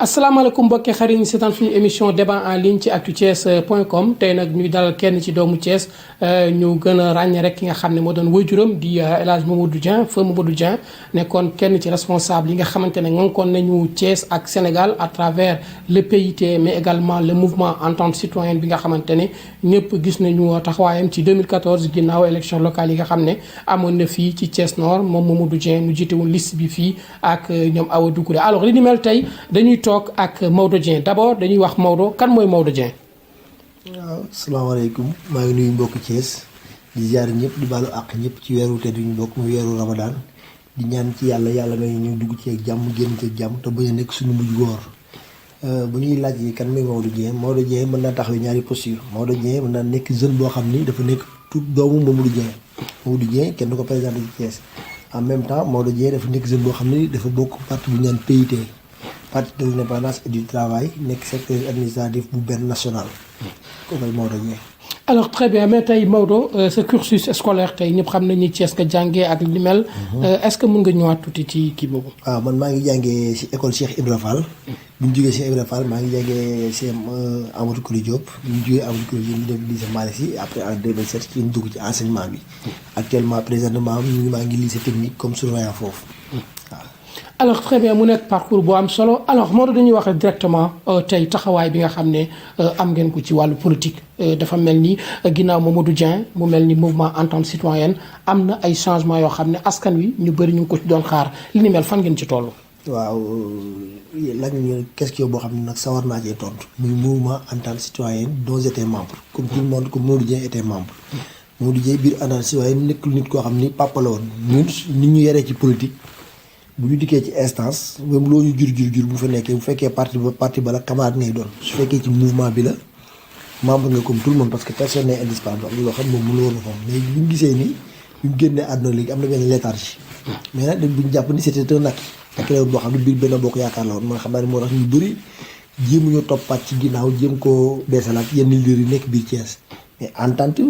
asalaamaaleykum mbokki xarit ñi seetaan suñu émission débat en ligne ci actuthies.com tey nag ñuy dalal kenn ci doomu Thiès ñu gën a ràññee rek ki nga xam ne moo doon waajuram di El Hadj Mamadou Dieng feu Mamadou Dieng nekkoon kenn ci responsable yi nga xamante ne ngànkoon nañu Thiès ak Sénégal à travers le PIT mais également le mouvement entente citoyenne bi nga xamante ne ñëpp gis nañu taxawaayam ci 2014 ginnaaw élection locale yi nga xam ne amoon na fii ci Thiès Nord moom Mamadou Dieng mu jiite woon liste bi fii ak ñoom Awa Doucouré alors li ni mel tey dañuy toog ak Maodo Dieng d'abord dañuy wax Maodo kan mooy Maodo Dieng. waaw salaamaaleykum maa ngi nuyu mbokki Thiès di ziar ñëpp di baalu àq ñëpp ci weeru tedd ñu bokk mu weeru Ramadan di ñaan ci yàlla may ñu dugg ci ak jàmm génn ci ak jàmm te bañ a nekk suñu mujj góor bu ñuy laaj yi kan mooy Maodo Dieng mën naa taxawee ñaari posture Maodo Dieng mën naa nekk jeune boo xam ni dafa nekk tout doomu Mamadou Dieng kenn du ko présenté ci Thiès en même temps Maodo Dieng dafa nekk jeune boo xam ni dafa bokk parti bu ñu naan PIT. Parti de l'indépendance et du travail nekk secteur administratif bu benn national ko koy Maodo Dieng. alors très bien mais tey Maodo sa cursus scolaire tey ñëpp xam nañu Thiès nga jàngee ak li mel. est-ce que mën nga ñëwaat tuuti ci kii boobu. waaw man maa ngi jàngee ci école Cheikh Ibra Fall. bu ñu jógee Cheikh Ibra Fall maa ngi jàngee CM Amadou Kouli Diop. bu ñu jógee Amadou Kouli Diop ñu def lycée Malick Sy après en 2007 ci ñu dugg ci enseignement bi. actuellement présentement maa ngi lycée technique comme surveillant foofu waaw. alors très bien mu nekk parcours bu am solo alors Maodo dañuy wax directement tey taxawaay bi nga xam ne am ngeen ko ci wàllu politique dafa mel ni ginnaaw Mamadou Dieng mu mel ni mouvement entente citoyenne am na ay changements yoo xam ne askan wi ñu bëri ñu ngi ko ci doon xaar li ni mel fan ngeen ci toll. waaw laaj ñu question boo xam ne nag sawar naa cee tontu. muy mouvement entente citoyenne dont j'étais membre comme tout le monde comme Mamadou Dieng était membre. Mamadou Dieng biir entente citoyenne nekkul nit koo xam ni papa la woon ñun nit ñu yaree ci politique. bu ñu dikkee ci instance même loo ñu jur bu fa nekkee bu fekkee parti ba la camarade ngay doon su fekkee ci mouvement bi la membre nga comme tout le monde parce que personne n'est indispensable am na loo xam moom mënu woon foofu mais bu ñu gisee ni ñu génnee àdduna léegi am na benn léthargie mais nag dañ buñ jàpp ni c'était un acquis ak la woon boo xam ne biir benn bokk yaakaar la woon man xam naa ne moo tax ñu bëri jéemuñu toppaat ci ginnaaw jéem koo beesalaat yenn leader yi nekk biir Thiès mais en tant que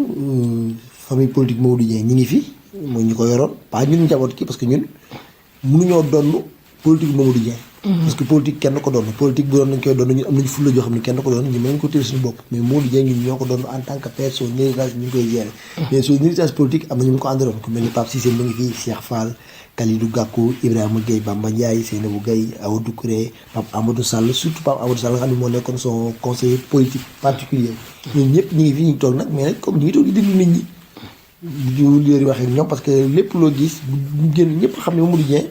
famille politique Maodo Dieng ñi ngi fi mooy ñu ko yoroon pas ñun njaboot ki parce que ñun mënuñoo donn politique Mamadou Dieng. parce que politique kenn ko doon politique bu doon nañ koy doon ñun am nañu fulla joo xam ne kenn ko doon ñu mën ko téye suñu bopp mais Mamadou Dieng ñun ñoo ko doon en tant que personne héritage ñu ngi koy gérer. mais soo héritage politique am na ñu ko àndaloon ku mel ni Pape Cissé mu ngi fii Cheikh Fall Kalidou Gakou Ibrahima Gueye Bamba Ndiaye Seynabou Gueye Awa Doucouré Pape Amadou Sall surtout Pape Amadou Sall nga xam ne moo nekkoon son conseiller politique particulier ñun ñëpp ñu ngi fii ñu toog nag mais nag comme ñu ngi toog di déglu nit ñi ñu leer wax ak ñoom parce que lépp loo gis bu génn ñëpp xam ne Mamadou Dieng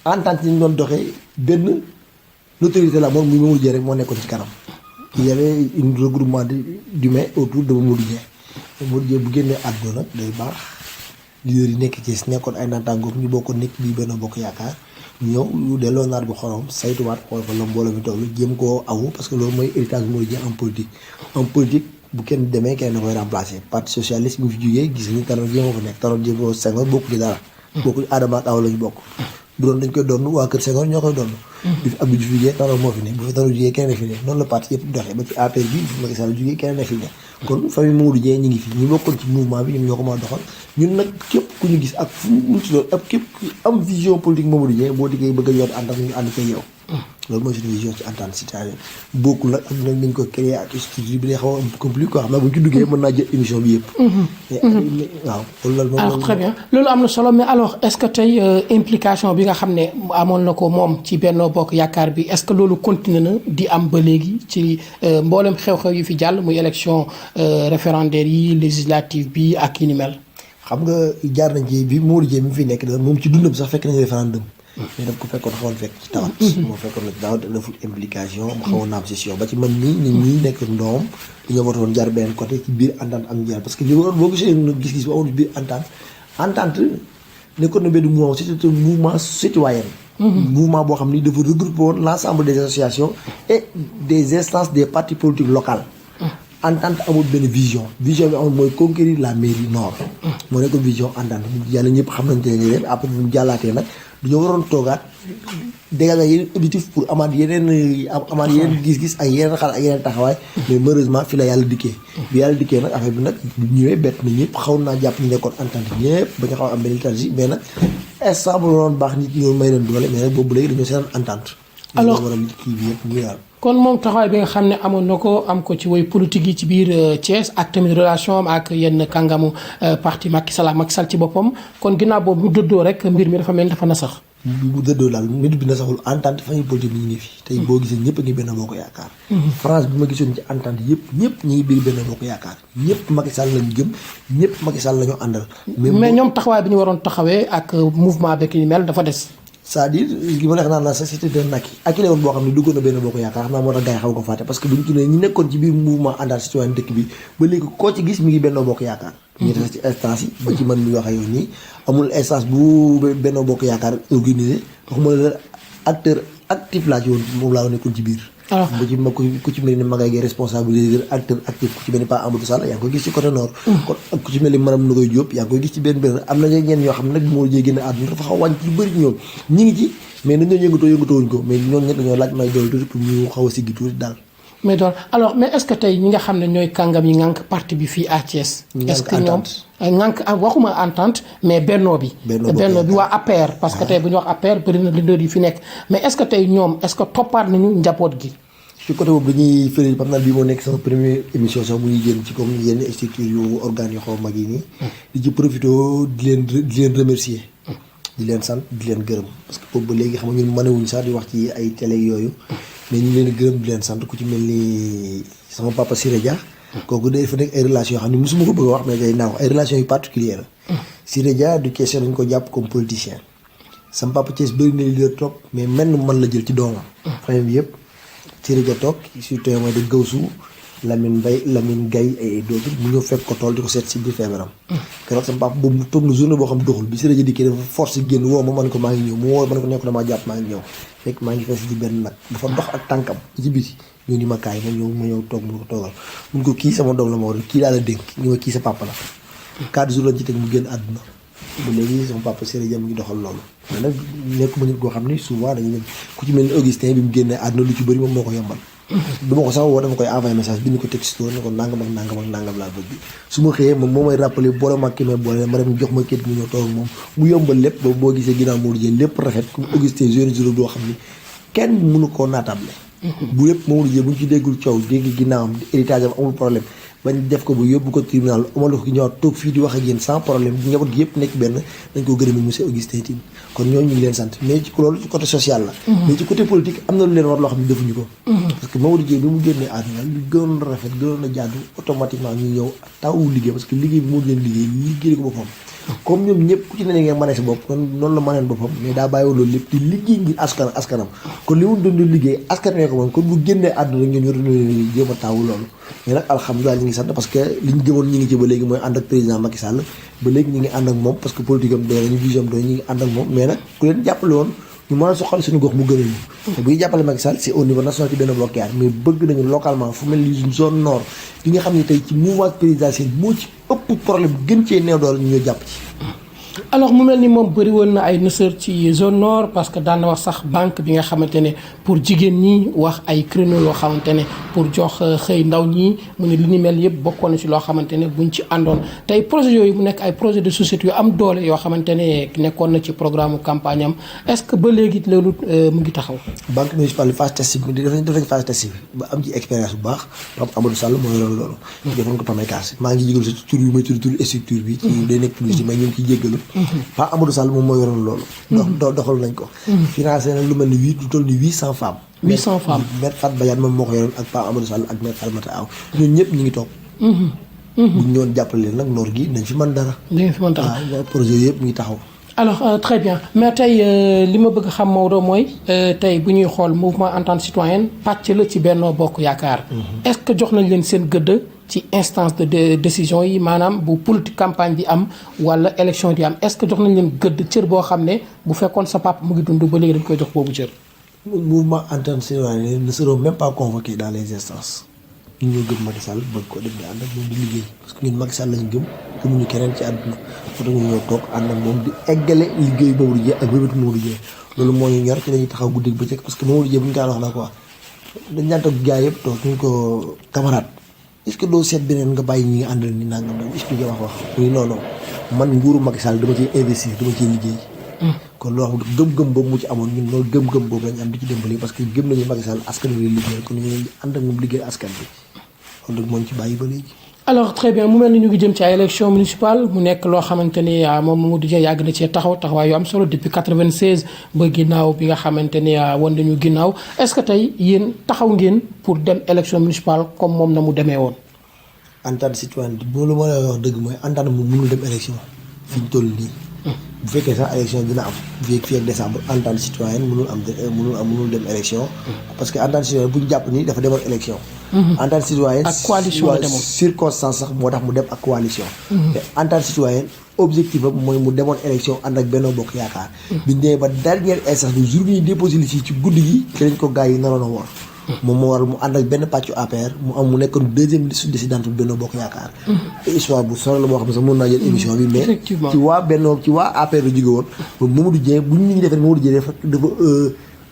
entente yi ñu doon doxee benn l'autorité la moom muy Mamadou Dieng rek moo nekkoon ci kanam il y avait un regroupement d'humains autour de Mamadou Dieng Mamadou Dieng bu génnee àdduna nag day baax leader yi nekk ci nekkoon ay naataangoom ñu bokkoon nekk bii benn bokk yaakaar ñëw yu delloo naat bi xorom saytuwaat xool fa la mbooloo mi toll jéem koo awu parce que loolu mooy héritage Mamadou Dieng en politique bu kenn demee kenn da koy remplacer parti socialiste bu fi jógee gis nga Tanor Dieng moo fa nekk Tanor Dieng Senghor bokku ci dara bokku Adama ak Awa la ñu bokk bu doon dañ koy doon waa kër Senghor ñoo koy doon bi fi Abdou Diouf jugee Tanor moo fi ne bu fi Tanor jugee keneen fi ne noonu la parti yëpp doxee ba ci APR bi fi Macky Sall jugee keneen fi ne kon famille Mamadou Dieng ñi ngi fi ñu bokkoon ci mouvement bi ñoom ñoo ko mën a doxal ñun nag képp ku ñu gis ak fu mu ci doon ak képp ku am vision politique Mamadou Dieng boo diggee bëgg a yor ànd ak ñu ànd koy yow loolu mooy suñu vision ci entente citoyenne bokkul nag ak nag nañ ko créé ak structure bi lay xaw a am compliqué quoi xam naa bu ñu ci duggee mën naa jël émission bi yëpp waaw loolu moom alors très bien loolu am na solo mais alors est-ce que tey implication bi nga xam ne amoon na ko moom ci Benno Bokk Yaakaar bi est-ce que loolu continué na di am ba léegi ci mboolem xew-xew yi fi jàll muy élection référendaire yi législative bi ak yi ni mel xam nga jaar nañ ci bi Mamadou Dieng mi fi nekk da moom ci dundam sax fekk nañu référendum mais daf ko fekkoon xawoon fekk ci tawat moo fekkoon na ci tawat deful implication mu xawoon na am session ba ci man nii ñun ñii nekk ndoom dañoo watoon jaar beneen côté ci biir entente am jaar parce que li waroon boo gisee gis-gis bu amoon biir entente nekkoon na benn mouvement c'était un mouvement citoyen mouvement boo xam ni dafa regrouper woon l'ensemble des associations et des instances des partis politiques locaux entente amul benn vision bi amul mooy conquérir la mairie nord moo nekk vision entente yàlla ñëpp xam nañ te ne leen après bu ñu jàllaatee nag dañoo waroon toogaat dégager yeneen objectif pour amaat yeneen gis-gis ak yeneen xalaat ak yeneen taxawaay mais malheureusement fi la yàlla dikkee bi yàlla dikkee nag affaire bi nag bu ñëwee bett na ñëpp xaw naa jàpp ñu nekkoon entente ñëpp ba nga xaw am benn léthargie mais nag instant bu doon baax nit ñoo may leen doole mais nag boobu léegi dañoo seen entente alors waral kii bi yëpp ñu daal. kon moom taxawaay bi nga xam ne amoon na ko am ko ci woy politique yi ci biir Thiès ak tamit relation am ak yenn kàngamu parti Macky Sall ci boppam kon ginnaaw boobu mu dëddoo rek mbir mi dafa mel ni dafa nasax. bu dëddoo daal nit bi nasaxul entente famille politique bi ñu ngi fi. tey boo gisee ñëpp a ngi benn bokk yaakaar. France bi ma gisoon ci entente yëpp ñëpp ñu ngi biir benn bokk yaakaar ñëpp Macky Sall lañu gëm ñëpp Macky Sall la ñu àndal. mais ñoom taxawaay bi ñu waroon taxawee ak mouvement beeg yi mel dafa des. c'est-à-dire li ma nekk naan la société de nakki ak la woon boo xam ne duggoon na benn bokk yaakaar xam naa moo tax gars yi xaw ko fàtte parce que bu ñu tuddee ñi nekkoon ci biir mouvement àndal citoyen dëkk bi ba léegi koo ci gis mi ngi benn bokk yaakaar ñu des ci instance yi ba ci man mi wax ak yow nii amul instance bu benn bokk yaakaar organisé waxuma la acteur actif laa ci woon moom laa nekkoon ci biir bu ci ma ku ci mel ni Magaye Gueye responsabilité acteur actif ku ci mel ni Pa Amadou Sall yaa ngi koy gis ci côté nord kon ak ku ci mel ni madame Nogoy Diop yaa ngi koy gis ci benn am na ñenn ñoo xam ne nag moo jee génn àdduna dafa xaw a wàññi ci lu bëri ñoom ñi ngi ci mais dañoo yëngatoo ko mais ñoom ñett dañoo laaj may dool tuuti pour ñu xaw a siggi tuuti daal mais doon alors mais est-ce que tey ñi nga xam ne ñooy kàngam yi ngànk parti bi fii à Thiès est-ce que ñoom ngànk waxuma entente mais bennoo bi waa APR parce que tey bu ñu wax APR bëri na leader yi fi nekk mais est-ce que tey ñoom est-ce que toppaat nañu njaboot gi ci côté boobu dañuy fële xam naa bii moo nekk sama première émission sax muy génn ci comme yenn structure yu organes yu xaw mag yi nii di ci profité di leen remercier di leen sant di leen gërëm parce que boobu ba léegi xam nga ñun mënewuñ sax di wax ci ay télé yooyu mais ñu leen gërëm di leen sant ku ci mel ni sama papa Siré Dia kooku day fa nekk ay relations yoo xam ne mosuma ko bëgg a wax mais day naa wax ay relations yu particulières la Siré Dia du question dañ ko jàpp comme politicien sama papa Thiès bëri na leader trop mais menn man la jël ci doomam famille bi yëpp Siré Dia toog surtout mooy de Gawsu Lamine Gaye ay dootul mu ñëw fekk ko tool di ko seet si biir feebaram keroog sama papa boobu toog na journée boo xam doxul bi Siré Dia dikkee dafa force génn woo ma man ko maa ngi ñëw mu woo man ko nekk damaa jàpp maa ngi ñëw fekk maa ngi fees ci benn nag dafa dox ak tànkam ci biti ñëw ni ma kaay ma ñëw toog mu ko toogal mun ko kii sama doom la ma war kii laa la dénk ñu ma kii sa papa la 4 jours lañ ci teg mu génn àdduna ba léegi sama papa Siré Dia mu ngi doxal loolu mais nag nekkuma nit koo xam ni souvent dañu leen ku ci mel ni Augustin bi mu génnee àdduna lu ci bëri moom moo ko yombal du ma ko sax woo dama koy envoyé message bind ko texto ne ko nangam ak nangam laa bëgg su ma xëyee moom moo may rappelé boole ma ki may boole ma dem jox ma kit mu ñëw toog ak moom mu yombal lépp ba boo gisee ginnaaw Modou Dieng lépp rafet comme Augustin jeune jour doo xam ni kenn mënu koo naatable bu lépp Modou Dieng bu ñu ci déggul coow dégg ginnaawam héritage am amul problème bañ def ko bu yóbbu ko tribunal amal ko ñëwaat toog fii di wax ak yéen sans problème njaboot gi yëpp nekk benn dañ ko gërëme monsieur Augustin Tine kon ñooñu ñu ngi leen sant mais ci loolu ci côté social la mais ci côté politique am na lu leen war loo xam ne defuñu ko parce que Mamadou Dieng bi mu génnee àdduna lu gënoon rafet gënoon a jaadu automatiquement ñu ñëw tawu liggéey parce que liggéey bi moo leen liggéey ko boppam comme ñoom ñëpp ku ci ne ngeen mënee sa bopp kon noonu la mëneen boppam mais daa bàyyi loolu lépp di liggéey ngir askanam kon li mu doon liggéey askan wee ko moom kon bu génnee àdduna ñun ñu doon jéem a taawu loolu mais nag alhamdulilah ñu ngi sant parce que li ñu gëmoon ñi ngi ci ba léegi mooy ànd ak président Macky Sall ba léegi ñu ngi ànd ak moom parce que politique am doy nañu vision am doy ñu ngi ànd ak moom mais nag ku leen jàppale woon ñu mën a soxal suñu gox mu gën a ñu te bu ñu jàppale Macky Sall c'est au niveau national ci benn bloc mais bëgg nañu localement fu mel ni zone nord bi nga xam ne tey ci mouvement présidentiel moo ci ëpp problème gën cee néew doole ñu ñoo jàpp ci alors mu mel ni moom bëri woon na ay nësër ci zone nord parce que daan na wax sax banque bi nga xamante ne pour jigéen ñi wax ay créneaux yoo xamante ne pour jox xëy ndaw ñi mu ne li ni mel yëpp bokkoon na ci loo xamante ne buñ ci àndoon tey projet yooyu mu nekk ay projet de société yu am doole yoo xamante ne nekkoon na ci programme campagne am est-ce que ba léegi loolu mu ngi taxaw. banque municipale phase test bi def nañ phase test bi ba am ci expérience bu baax Pape Amadou Sall moo yoroon loolu. defoon ko Pamecas maa ngi jégalu sa tur yu may tur structure bi. ci day nekk publicité mais ñu ngi ciy jéggalu. Pa Amadou Sall moom moo yoroon loolu. doxal nañ ko. financé na lu mel ni lu toll ni 800 femmes. 800 femmes maître Fat Badiane moom moo ko yoroon ak Pa Amadou Sall ak maître Falmata Aw ñun ñëpp ñu ngi toog. bu ñu ñëwoon jàppale leen nag noor gi nañ fi mën dara. dinañ fi mën dara waaw projet yëpp ñu ngi taxaw. alors très bien mais tey li ma bëgg a xam Maodo mooy tey bu ñuy xool mouvement entente citoyenne pàcc la ci Benno Bokk Yaakaar. est-ce que jox nañ leen seen gëdd ci instance de décision yi maanaam bu politique campagne di am wala élection di am est-ce que jox nañ leen gëdd cër boo xam ne bu fekkoon sa papa mu ngi dund ba léegi dañ koy jox boobu cër. mouvement entente citoyenne ne seront même pas convoqués dans les instances. ñun ñoo gëm Macky Sall bëgg ko dem di ànd ak moom di liggéey parce que ñun Macky Sall lañu gëm gëmuñu keneen ci àdduna moo tax ñu ñoo toog ànd ak moom di eggale liggéey Mamadou Dieng ak bébétu Mamadou Dieng loolu moo ñu ñor ci lañuy taxaw guddi ba bëccëg parce que Mamadou Dieng bu ñu kaan wax la quoi dañ ñaan toog gars yëpp toog ñu ko camarade est-ce que doo seet beneen nga bàyyi ñi ngi àndal ni nangam nag expliqué wax muy non man nguuru Macky Sall dama ciy investir dama ciy liggéey kon loo xam gëm-gëm boobu mu ci amoon ñun loolu gëm-gëm boobu lañ am di ci dimbali parce que gëm nañu Macky Sall askan wi liggéey kon ñu ngi ànd ak moom liggéey askan bi loolu nag moo ñu ci bàyyi ba léegi. alors très bien mu mel ni ñu ngi jëm ci ay élection municipale mu nekk loo xamante ni moom Mamadou Dieng yàgg na cee taxawaay yu am solo depuis 96 ba ginnaaw bi nga xamante ni woon nañu ginnaaw est-ce que tey yéen taxaw ngeen pour dem élection municipale comme moom na mu demee woon. entente citoyenne bu lu ma lay wax dëgg mooy entente moom mënul dem élection fi ñu toll nii. bu fekkee sax élection dina am fii ak décembre entente citoyenne mënul dem élection. parce que entente citoyenne bu ñu jàpp ni dafa demoon élection. entente citoyenne ak coalition la demoon circonstance sax moo tax mu dem ak coalition. te entente citoyenne objectif am mooy mu demoon élection ànd ak Benno Bokk Yaakaar. biñ demee ba dernier instant le jour bi ñuy déposé li ci guddi gi ci lañ ko gars yi naroon a woor. moom moo waral mu ànd ak benn pàccu APR mu nekkoon deuxième liste dissidente bu Benno Bokk Yaakaar. histoire bu solo la boo xam ne sax mën naa jël émission bi. mais ci waa Benno ci waa APR la jóge woon. ba Mamadou Dieng bu ñu defee Mamadou Dieng dafa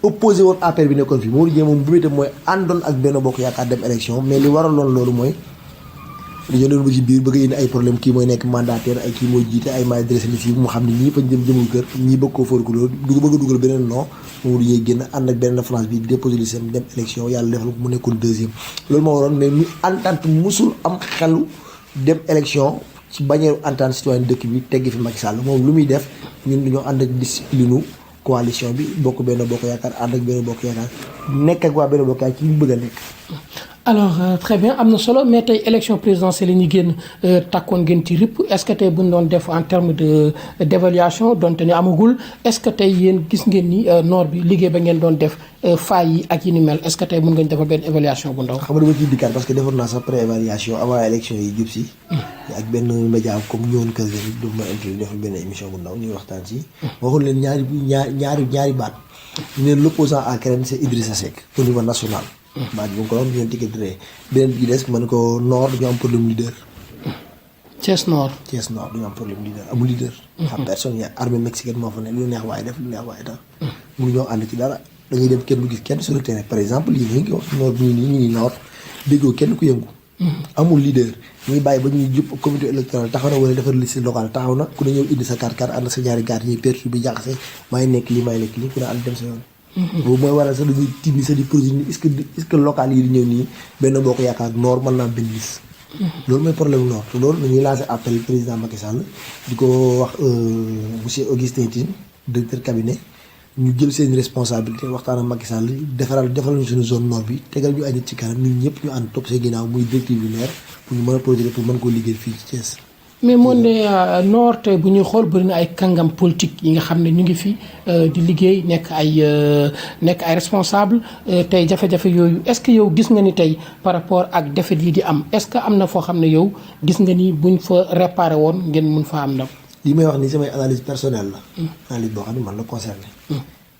opposé woon APR bi nekkoon fii Mamadou Dieng moom bu itam mooy àndoon ak Benno Bokk Yaakaar dem élection mais li waraloon loolu mooy. dañoo doon ba ci biir bëgg a indi ay problème kii mooy nekk mandataire ay kii mooy jiite ay may dressé liste yi mu xam ne ñii fañ jëmul kër ñii bëgg koo fóorkuloo bëgg a dugal beneen non Mamadou Dieng génn ànd ak beneen France bi déposé liste dem élection yàlla defal ko mu nekkoon deuxième loolu moo waroon mais ñu entente musul am xelu dem élection ci bannière entente citoyenne dëkk bi teggi fi Macky Sall moom lu muy def ñun dañoo ànd ak discipline coalition bi bokk Benno Bokk Yaakaar ànd ak Benno Bokk Yaakaar nekk ak waa Benno Bokk Yaakaar ci ñu bëgg a nekk. alors très bien am na solo mais tey élection présidentielle yi ñu génn takkoon ngeen ci ripp est-ce que tey bu ñu doon def en terme d'évaluation donte ni amagul est-ce que tey yéen gis ngeen ni noor bi liggéey ba ngeen doon def failles yi ak yi ni mel est-ce que tey mën nga ñu defal benn évaluation bu ndaw. xam nga dama ciy dikkaat parce que defoon naa sax pré-évaluation avant élection yi jub si. ak benn média comme ñëwoon kër gi du ma interview defal benn émission bu ndaw ñuy waxtaan ci. waxoon leen ñaari baat ñu ne l'opposant à Crène c'est Idrissa Seck au niveau national. baat bi mu ko doon ñu ticket de beneen bi des ma ne ko Nord dañu am problème leader. Thiès Nord dañu am problème leader amul leader. xam personne ya armée mexicaine moo fa ne lu neex waaye def lu neex waaye def. mënu ñoo ànd ci dara dañuy dem kenn du gis kenn sur le terrain par exemple lii ñu ngi wax Nord bi ñu ngi Nord déggoo kenn ku yëngu. amul leader ñu ngi bàyyi ba ñuy jub comité électoral taxaw na wala defar liste locale taxaw na ku ne ñëw indi sa carte ànd sa ñaari carte ñuy pertu bi jaxase maay nekk lii ku ne ànd dem sa yoon. boobu mooy waral sax dañuy tiit ni sax di projet ni est-ce que local yi di ñëw nii Benno Bokk Yaakaar Nord mën naa benn liste. loolu mooy problème Nord te loolu dañuy lancé appel président Macky Sall di ko wax monsieur Augustin Tine directeur cabinet ñu jël seen responsabilité waxtaan ak Macky Sall defal ñu suñu zone Nord bi tegal ñu ay nit ci kanam ñun ñëpp ñu ànd topp see ginnaaw muy directive yu leer pour ñu mën a projet pour mën koo liggéey fii ci Thiès. mais moo ne Nord tey bu ñuy xool bëri na ay kàngam politique yi nga xam ne ñu ngi fi di liggéey nekk ay responsable tey jafe-jafe yooyu est-ce que yow gis nga ni tey par rapport ak défaite yi di am est-ce que am na foo xam ne yow gis nga ni buñ fa réparé woon ngeen mun fa am ndam. li may wax ni samay analyse personnelle la. analyse boo xam ne man la concerné.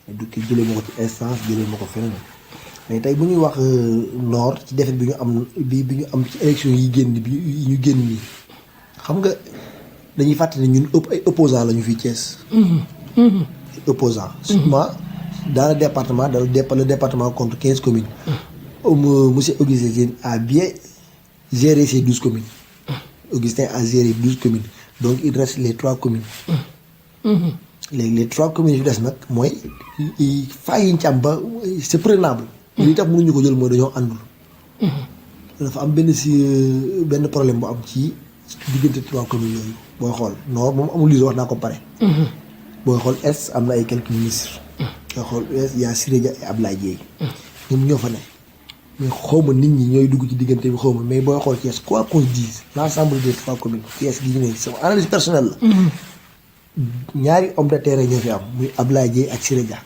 du ki jëlee ma ko ci instance jëlee ma ko feneen mais tey bu ñuy wax Nord ci défaite bi ñu am ci élection yi ñu génn nii. xam nga dañuy fàttali ñun ay opposants la ñu fii Thiès. opposants. Sûrement dans le département compte 15 communes. Monsieur Augustin Tine a bien géré ces 12 communes. Augustin a géré 12 communes donc il reste les 3 communes. léegi les 3 communes yu des nag mooy faa yi ñu ci am ba c'est prenable. li tax mënuñu ko jël mooy dañoo àndul. dafa am benn problème bu am ci. diggante 3 communes yooyu booy xool Nord moom amul leader wax naa ko pare. booy xool Est am na ay quelques ministres. booy xool Ouest y a Siré Dia et Ablaye Dièye. ñoom ñoo fa ne mais xawma nit ñi ñooy dugg ci diggante bi xawma mais booy xool Thiès quoi qu'on dise l'ensemble des 3 communes Thiès gi ñu ne sama analyse personnelle la. ñaari homme de terrain ñoo fi am muy Ablaye Dièye ak Siré Dia.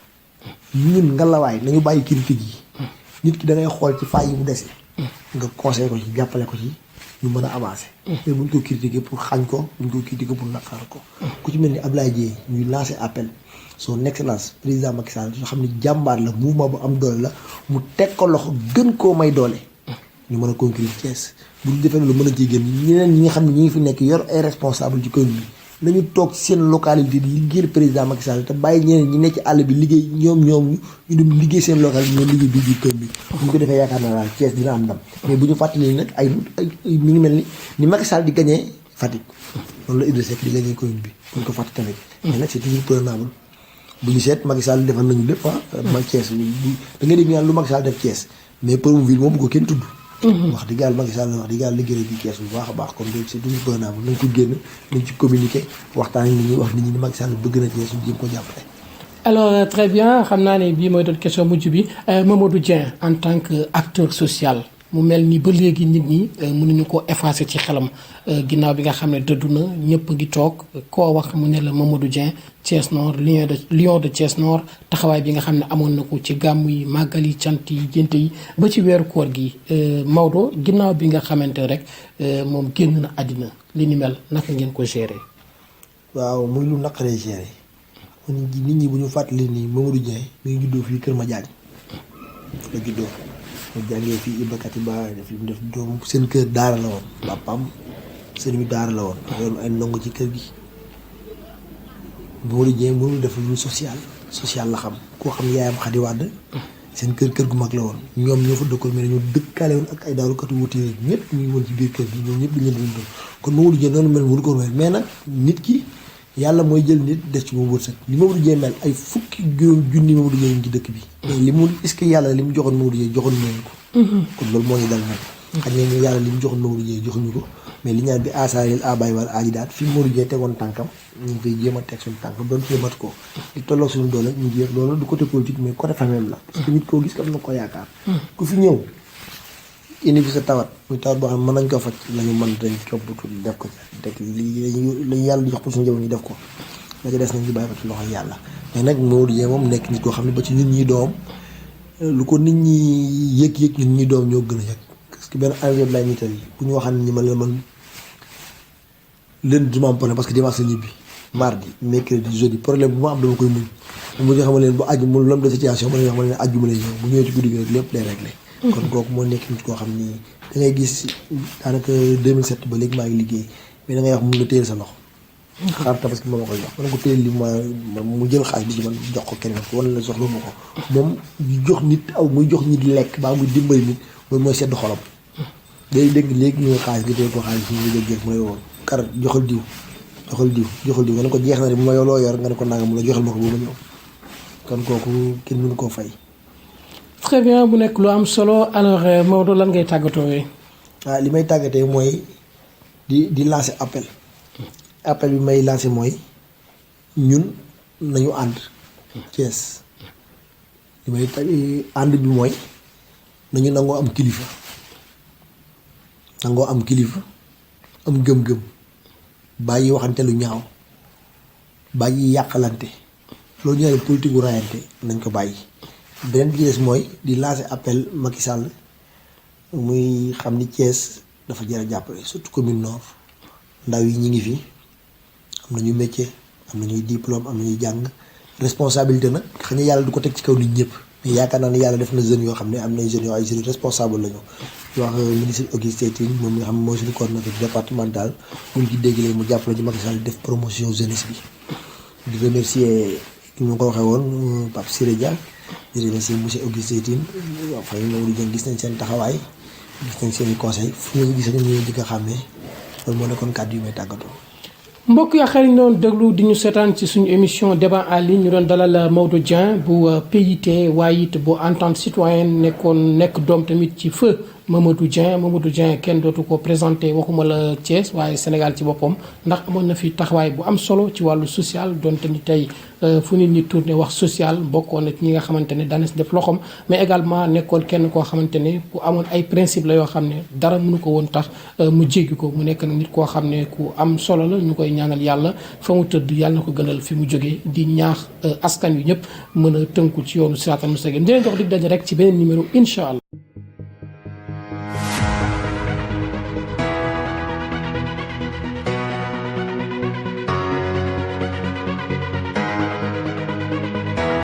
ñun ngalawaay nañu bàyyi critique yi. nit ki da ngay xool ci faa yi mu dese. nga conseillé ko ci jàppale ko ci. ñu mën a avancer. mais buñ ko critiquer pour xañ ko buñ ko critiquer pour naqar ko. ku ci mel ni Ablaye Dièye ñuy lancer appel son excellence président Macky Sall soo xam ne jàmbaar la mouvement bu am doole la mu teg ko loxo gën koo may doole. ñu mën a conquérir Thiès bu ñu defee lu mën a ciy gën ñeneen ñi nga xam ne ñi ngi fi nekk yor ay responsable ci commune bi nañu toog seen localité di liggéeyal président Macky Sall te bàyyi ñeneen ñi nekk ci àll bi liggéey ñoom ñu dem liggéey seen localité ñoom liggéey bii biir commune bi. bu ñu ko defee yaakaar naa daal Thiès dina am ndam. mais bu ñu fàttali nag ay mi ngi mel ni Macky Sall di gagné Fatick noonu la Idrissa Seck di gagné commune bi bu ñu ko fàtte tamit. mais nag c'est toujours prenable bu ñu seet Macky Sall defal nañu lépp mag Thiès da nga dégg ñaan lu Macky Sall def Thiès mais Promoville moom bu ko kenn tudd. wax dëgg yàlla Macky Sall wax dëgg yàlla liggéey bi Thiès bu baax a baax kon donc c'est duñu gouvernement nañ ko génn nañ ci communiquer waxtaan ak nit ñi wax nit ñi ni Macky Sall bëgg na Thiès ñu jéem ko jàppale. alors très bien xam naa ne bii mooy doon question mujj bi Mamadou Dieng en tant que acteur social mu mel ni ba léegi nit ñi mënuñu ko effacer ci xelam ginnaaw bi nga xam ne dëddu na ñëpp ngi toog koo wax mu ne la Mamadou Dieng Thiès Nord lion de Thiès Nord taxawaay bi nga xam ne amoon na ko ci gàmmu yi màggal yi cant yi génte yi ba ci weeru koor gi Maodo ginnaaw bi nga xamante rek moom génn na àddina li ni mel naka ngeen ko gérer. waaw muy lu naqaree gérer nit ñi bu ñu fàttali ni Mamadou Dieng mi ngi juddoo fii Kër Madiagne la juddoo. mu jàngee fii Iba Katiba def li mu def doom seen kër daara la woon papaam seen bi daara la woon yoon ay ndongo ci kër gi Mamadou Dieng mënul def lu social la xam koo xam yaayam Xadi Wàdd seen kër gu mag la woon ñoom ñoo fa dëkkoon mais dañoo dëkkaale woon ak ay daalukatu wuti ñëpp ñu ngi woon ci biir kër gi ñoom ñëpp dañu leen doon kon Mamadou Dieng noonu mel mënu ko mel mais nag nit ki yàlla mooy jël nit def ci moom wërsëg li Mamadou Dieng mel ay fukki juróom junni Mamadou Dieng ngi ci dëkk bi mais li mu est-ce que yàlla li mu joxoon Mamadou Dieng joxoon nañu ko kon loolu moo ñu dal nag xam ne yàlla li mu joxoon Mamadou Dieng joxuñu ko mais li ñaan bi asaaril abay wal aaji daat fi Mamadou Dieng tegoon tànkam ñu ngi koy jéem a teg suñu tànkam doon fee mat ko di tolloog suñu doole ñu jéem loolu du côté politique mais côté famille la parce que nit koo gis am na ko yaakaar ku fi ñëw indi fi sa tawat muy tawat boo xam ne mën nañ ko faj la ñu mën dañ copp tuuti def ko teg li lañu yàlla di jox pour suñu njaboot ñu def ko la ca des nañ ci bàyyi ko ci loxo yàlla mais nag Mamadou Dieng moom nekk nit koo xam ne ba ci nit ñi doom lu ko nit ñi yëg-yëg ñun ñi doom ñoo gën a yëg parce que benn anecdote lay nital yi bu ñu waxaan ñi man leen du ma am problème parce que dimanche la ñibbi mardi mercredi jeudi problème bu ma am dama koy muñ mu ñu xamal leen bu aju mu lam de situation ma leen xamal leen aju ma lay ñëw bu ñëwee ci guddi gi rek lépp lay réglé kon kooku moo nekk nit koo xam ni da ngay gis daanaka 2007 ba léegi maa ngi liggéey mais da ngay wax mun la téyel sa loxo xaar tabaski moo ma koy jox ma ne ko téyel li mu jël xaalis bi di man jox ko keneen wala la soxla ma ko moom jox nit aw muy jox nit lekk baa muy dimbali nit loolu mooy sedd xolam day dégg léegi ñu xaalis nga téye ko xaalis ñu ngi dégg mu lay woon kar joxal diw nga ne ko jeex na de bu ma yow loo yor nga ne ko nanga mu la joxal ma ko bu ma ñëw kon kooku kenn mënu koo fay. très bien bu nekk lu am solo alors Maodo lan ngay tàggatoo li may tàggatee mooy di lancer appel bi may lancer mooy ñun nañu ànd Thiès li may ànd bi mooy nañu nangoo am kilifa am gëm-gëm bàyyi waxante lu ñaaw bàyyi yàqalante loolu ñu ne politique gu rayante nañ ko bàyyi. beneen bi ci des mooy di lancer appel Macky Sall muy xam ni Thiès dafa jar a jàppale surtout commune nord ndaw yi ñi ngi fi am nañu métier am nañuy diplôme am nañuy jàng responsabilité nag xëy na yàlla du ko teg ci kaw nit ñëpp mais yaakaar naa ne yàlla def na jeunes yoo xam ne am na jeunes yoo ay jeunes responsable la ñu wax ministre Augustin Tine moom nga xam ne mooy suñu coordonnateur départemental buñ ci déglee mu jàppale ci Macky Sall def promotion jeunesse bi di remercier ki ma ko waxee woon Pape Siré Dia di remercier monsieur Augustin Tine waaw fay Mamadou Dieng gis nañ seen taxawaay gis nañ seen i conseil fu ñu gis nañ ñu jëkk a xàmmee loolu moo nekkoon kàddu yu may tàggatoo. mbokk yi xarit doon déglu di ñu seetaan ci suñu émission débat en ligne ñu doon dalal Maodo Dieng bu PIT waaye it bu entente citoyenne nekk doom tamit ci feu Mamadou Dieng kenn dootu ko présenté waxuma la Thiès waaye Sénégal ci boppam ndax amoon na fi taxawaay bu am solo ci wàllu social donte ni tey fu nit ñi tourné wax social bokkoon na ci ñi nga xamante ne daana si def loxoom mais également nekkoon kenn koo xamante ne ku amoon ay principe la yoo xam ne dara mënu ko woon tax mu jéggi ko mu nekk nag nit koo xam ne ku am solo la ñu koy ñaanal yàlla fa mu tëdd yàlla na ko gënal fi mu jógee di ñaax askan wi ñëpp mën a tënku ci yoonu siraatal mustaqim di leen jox dig daje rek ci beneen numéro incha allah.